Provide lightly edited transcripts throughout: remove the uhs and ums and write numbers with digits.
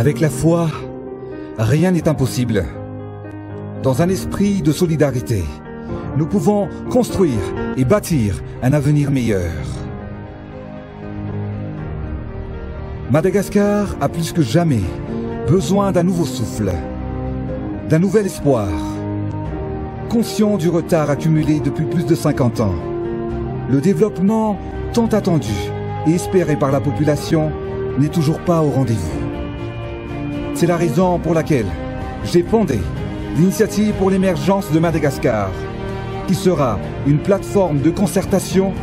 Avec la foi, rien n'est impossible. Dans un esprit de solidarité, nous pouvons construire et bâtir un avenir meilleur. Madagascar a plus que jamais besoin d'un nouveau souffle, d'un nouvel espoir. Conscient du retard accumulé depuis plus de 50 ans, le développement tant attendu et espéré par la population n'est toujours pas au rendez-vous. C'est la raison pour laquelle j'ai fondé l'Initiative pour l'émergence de Madagascar, qui sera une plateforme de concertation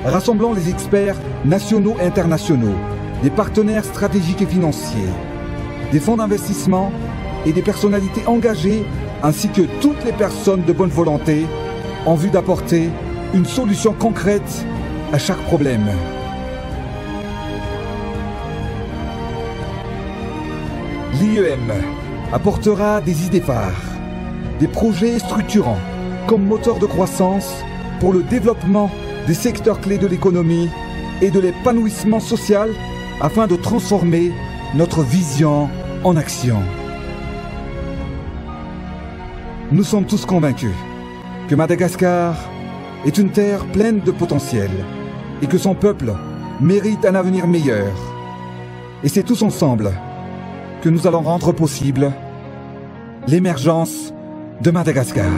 rassemblant les experts nationaux et internationaux, des partenaires stratégiques et financiers, des fonds d'investissement et des personnalités engagées, ainsi que toutes les personnes de bonne volonté, en vue d'apporter une solution concrète à chaque problème. L'IEM apportera des idées phares, des projets structurants comme moteur de croissance pour le développement des secteurs clés de l'économie et de l'épanouissement social afin de transformer notre vision en action. Nous sommes tous convaincus que Madagascar est une terre pleine de potentiel et que son peuple mérite un avenir meilleur. Et c'est tous ensemble que nous allons rendre possible l'émergence de Madagascar.